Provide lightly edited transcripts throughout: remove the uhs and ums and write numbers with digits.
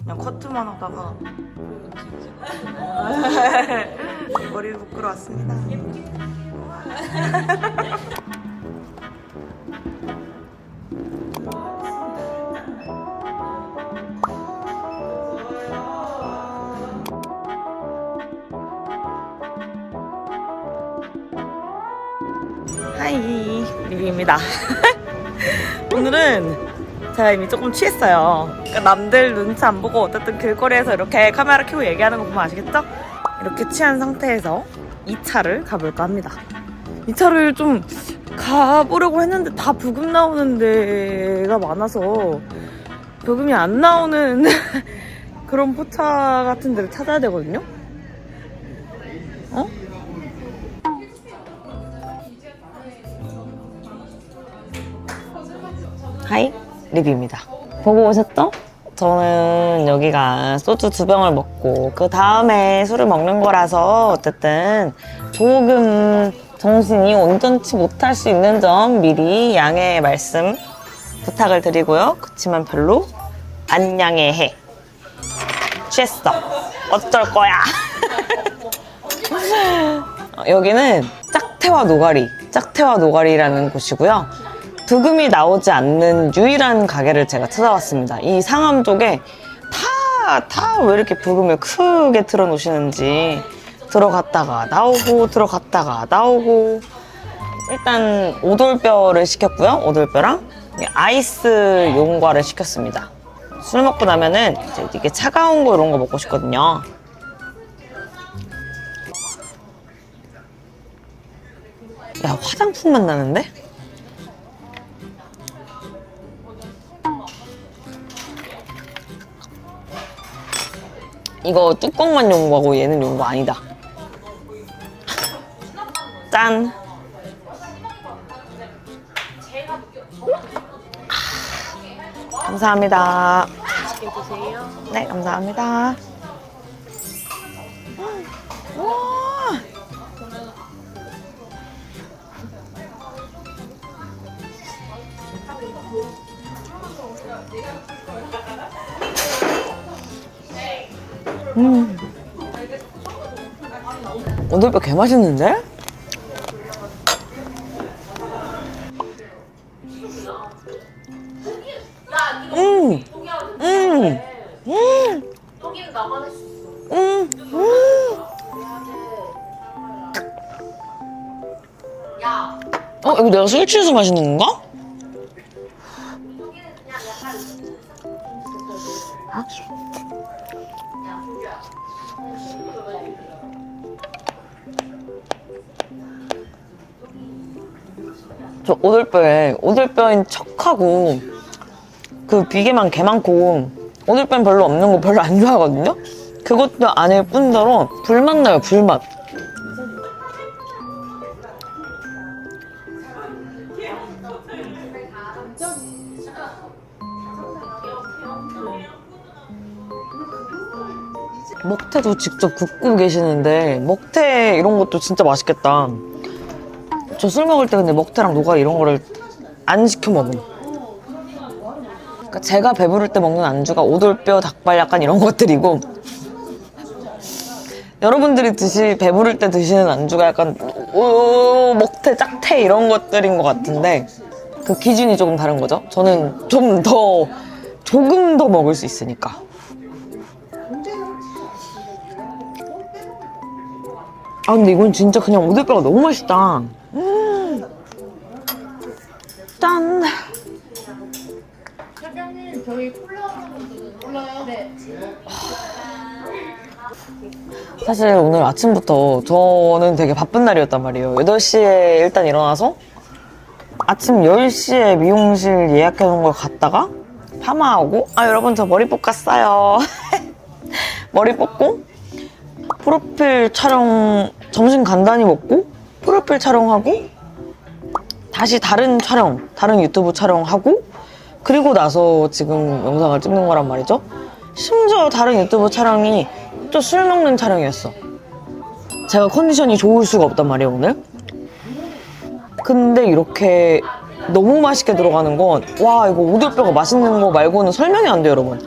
그냥 커트만 하다가 머리를 묶으러 왔습니다. 하이, 리뷰입니다. 오늘은 제가 이미 조금 취했어요. 그러니까 남들 눈치 안 보고 어쨌든 길거리에서 이렇게 카메라 켜고 얘기하는 거 보면 아시겠죠? 이렇게 취한 상태에서 2차를 가볼까 합니다. 2차를 좀 가보려고 했는데 다 부금 나오는 데가 많아서 부금이 안 나오는 그런 포차 같은 데를 찾아야 되거든요? 어? 하이, 리뷰입니다. 보고 오셨죠? 저는 여기가 소주 2병을 먹고 그 다음에 술을 먹는 거라서 어쨌든 조금 정신이 온전치 못할 수 있는 점 미리 양해 말씀 부탁을 드리고요. 그치만 별로 안 양해해. 취했어. 어쩔 거야. 여기는 짝태와 노가리라는 곳이고요. 부금이 나오지 않는 유일한 가게를 제가 찾아왔습니다. 이 상암 쪽에 다 왜 이렇게 부금을 크게 틀어놓으시는지 들어갔다가 나오고 들어갔다가 나오고. 일단 오돌뼈를 시켰고요. 오돌뼈랑 아이스 용과를 시켰습니다. 술 먹고 나면은 이제 이게 차가운 거 이런 거 먹고 싶거든요. 야, 화장품 맛 나는데? 이거 뚜껑만 용과고 얘는 용과 아니다. 짠! 감사합니다. 맛있게 드세요. 네, 감사합니다. 우와! 오돌뼈 개 맛있는데? 이거 내가 술 취해서 마시는 건가? 저 오돌뼈인 척하고 그 비계만 개 많고 오돌뼈는 별로 없는 거 별로 안 좋아하거든요? 그것도 아닐 뿐더러 불맛 나요, 불맛. 먹태도 직접 굽고 계시는데 먹태 이런 것도 진짜 맛있겠다. 저 술 먹을 때 근데 먹태랑 노가리 이런 거를 안 시켜 먹음. 그러니까 제가 배부를 때 먹는 안주가 오돌뼈, 닭발 약간 이런 것들이고 여러분들이 배부를 때 드시는 안주가 약간 먹태, 짝태 이런 것들인 것 같은데 그 기준이 조금 다른 거죠. 저는 조금 더 먹을 수 있으니까. 아 근데 이건 진짜 그냥 오돌뼈가 너무 맛있다. 짠. 사장님 저희 콜라요? 네. 사실 오늘 아침부터 저는 되게 바쁜 날이었단 말이에요. 8시에 일단 일어나서 아침 10시에 미용실 예약해놓은 걸 갔다가 파마하고 여러분 저 머리 볶았어요. 머리 뽑고 프로필 촬영 점심 간단히 먹고 프로필 촬영하고 다시 다른 유튜브 촬영하고 그리고 나서 지금 영상을 찍는 거란 말이죠. 심지어 다른 유튜브 촬영이 또 술 먹는 촬영이었어. 제가 컨디션이 좋을 수가 없단 말이에요, 오늘. 근데 이렇게 너무 맛있게 들어가는 건 와, 이거 오돌뼈가 맛있는 거 말고는 설명이 안 돼요, 여러분.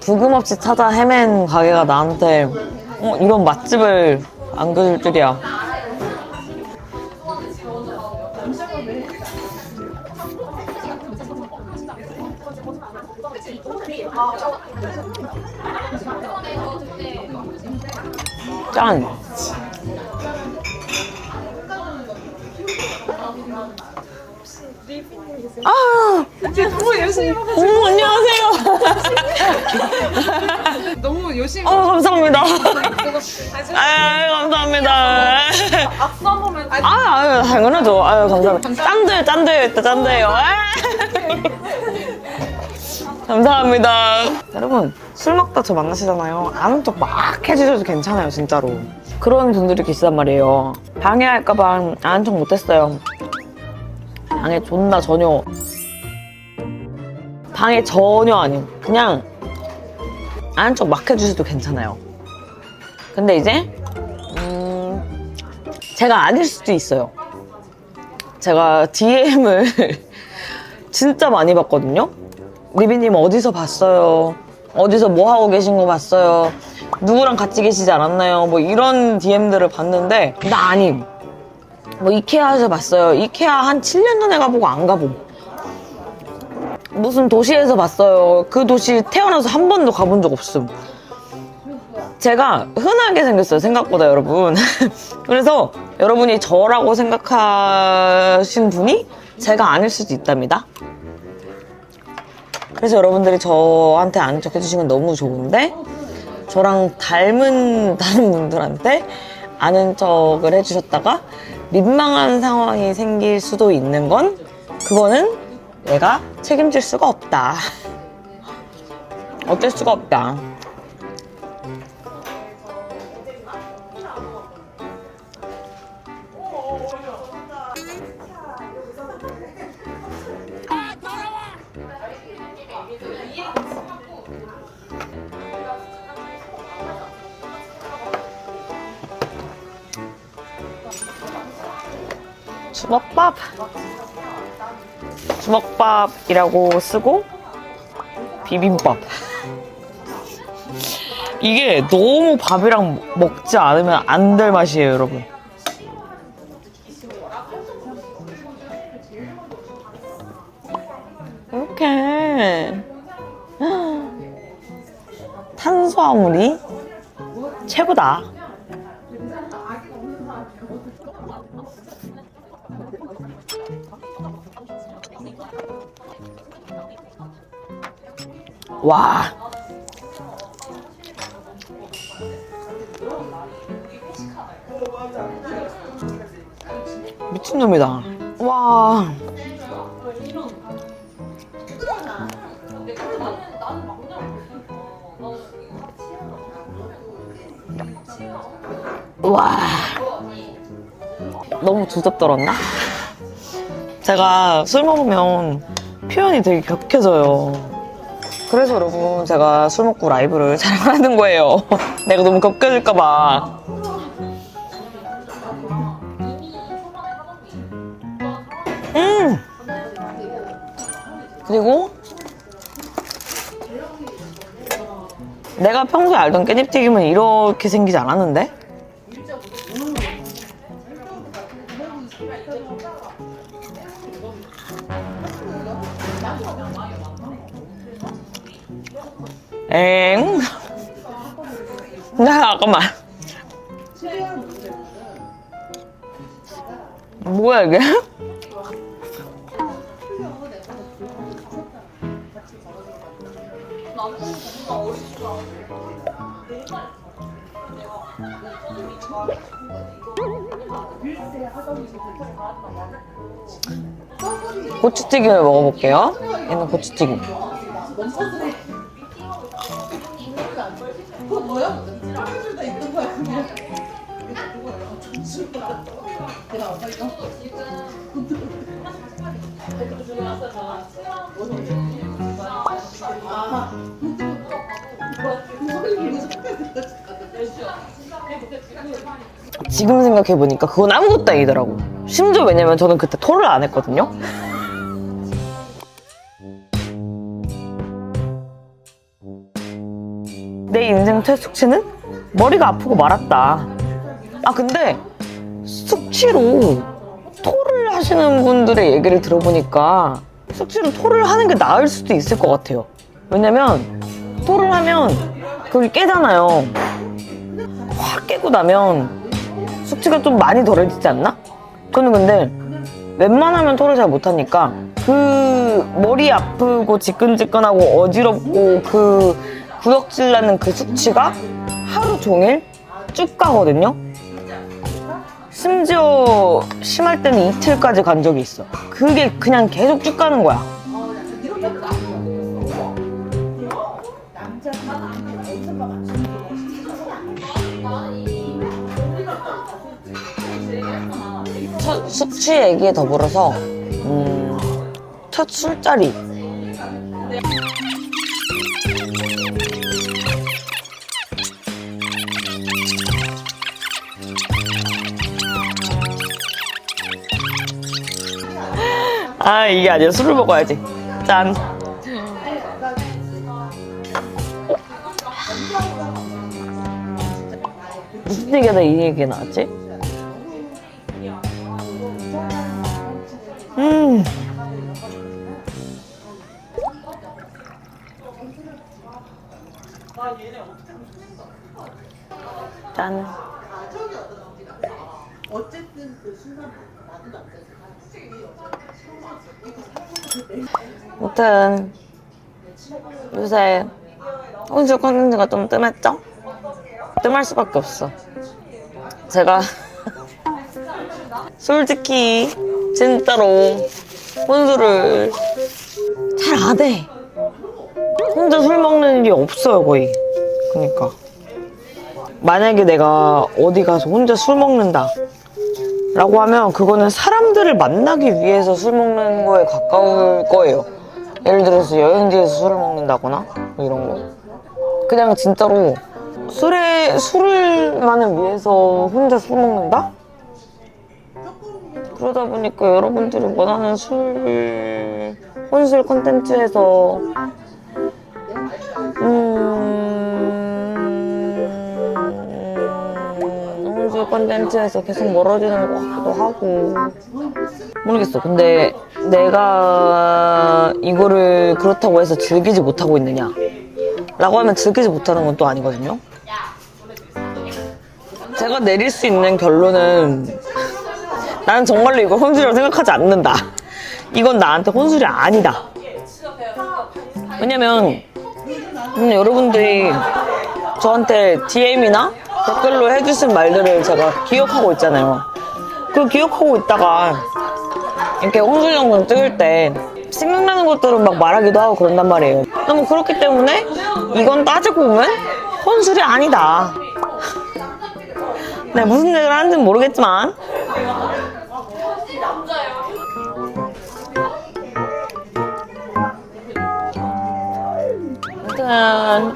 부금 없이 찾아 헤맨 가게가 나한테 이런 맛집을 안겨줄 줄이야. 짠! 아! 너무 열심히 먹어. 안녕하세요. 너무 열심히 감사합니다. 감사합니다. 악수 한 번만. 당연하죠. 감사합니다. 짠들. 감사합니다. 여러분, 술 먹다 저 만나시잖아요. 아는 척 막 해주셔도 괜찮아요, 진짜로. 그런 분들이 계시단 말이에요. 방해할까봐 아는 척 못했어요. 방해 전혀 아니에요. 그냥 아는 척 막 해주셔도 괜찮아요. 근데 이제 제가 아닐 수도 있어요. 제가 DM을 진짜 많이 받거든요. 리비님 어디서 봤어요? 어디서 뭐 하고 계신 거 봤어요? 누구랑 같이 계시지 않았나요? 뭐 이런 DM들을 봤는데 나 아님. 뭐 이케아에서 봤어요. 이케아 한 7년 전에 가보고 안 가봄. 무슨 도시에서 봤어요. 그 도시 태어나서 한 번도 가본 적 없음. 제가 흔하게 생겼어요, 생각보다. 여러분. 그래서 여러분이 저라고 생각하신 분이 제가 아닐 수도 있답니다. 그래서 여러분들이 저한테 아는 척 해주시면 너무 좋은데, 저랑 닮은 다른 분들한테 아는 척을 해주셨다가 민망한 상황이 생길 수도 있는 건, 그거는 내가 책임질 수가 없다. 어쩔 수가 없다. 주먹밥이라고 쓰고 비빔밥. 이게 너무 밥이랑 먹지 않으면 안 될 맛이에요, 여러분. 이렇게 탄수화물이 최고다. 와. 미친놈이다. 와. 와. 너무 두텁더랬나? 제가 술 먹으면 표현이 되게 격해져요. 그래서 여러분, 제가 술 먹고 라이브를 잘 안 하는 거예요. 내가 너무 격해질까봐. 그리고 내가 평소에 알던 깻잎튀김은 이렇게 생기지 않았는데? 엥? 잠깐만. 뭐야 이게? 고추튀김을 먹어볼게요. 얘는 고추튀김. 지금 생각해보니까 그건 아무것도 아니더라고. 심지어 왜냐면 저는 그때 토를 안 했거든요. 내 인생 최숙취는 머리가 아프고 말았다. 아 근데 숙취로 토를 하시는 분들의 얘기를 들어보니까 숙취로 토를 하는 게 나을 수도 있을 것 같아요. 왜냐면 토를 하면 그게 깨잖아요. 확 깨고 나면 숙취가 좀 많이 덜해지지 않나? 저는 근데 웬만하면 토를 잘 못하니까 그 머리 아프고 지끈지끈하고 어지럽고 그 구역질 나는 그 숙취가 하루 종일 쭉 가거든요. 심지어 심할 때는 이틀까지 간 적이 있어. 그게 그냥 계속 쭉 가는 거야. 첫 숙취 얘기에 더불어서 첫 술자리. 아 이게 아니야. 술을 먹어야지. 짠. 무슨 얘기하다 이 얘기 나왔지? 짠. 아무튼 요새 혼술 콘텐츠가 좀 뜸했죠? 뜸할 수밖에 없어. 제가 솔직히 진짜로 혼술을 잘 안 해. 혼자 술 먹는 일이 없어요 거의. 그러니까 만약에 내가 어디 가서 혼자 술 먹는다 라고 하면 그거는 사람들을 만나기 위해서 술 먹는 거에 가까울 거예요. 예를 들어서 여행지에서 술을 먹는다거나 뭐 이런 거. 그냥 진짜로 술을만을 위해서 혼자 술 먹는다? 그러다 보니까 여러분들이 원하는 혼술 콘텐츠에서 혼술 콘텐츠에서 계속 멀어지는 것 같기도 하고 모르겠어. 근데 내가 이거를 그렇다고 해서 즐기지 못하고 있느냐 라고 하면 즐기지 못하는 건 또 아니거든요. 제가 내릴 수 있는 결론은 나는 정말로 이걸 혼술이라고 생각하지 않는다. 이건 나한테 혼술이 아니다. 왜냐면 여러분들이 저한테 DM이나 댓글로 해주신 말들을 제가 기억하고 있잖아요. 그 기억하고 있다가 이렇게 혼술 영상 찍을 때 생각나는 것들은 막 말하기도 하고 그런단 말이에요. 너무 그렇기 때문에 이건 따지고 보면 혼술이 아니다. 네, 무슨 얘기를 하는지는 모르겠지만 아무튼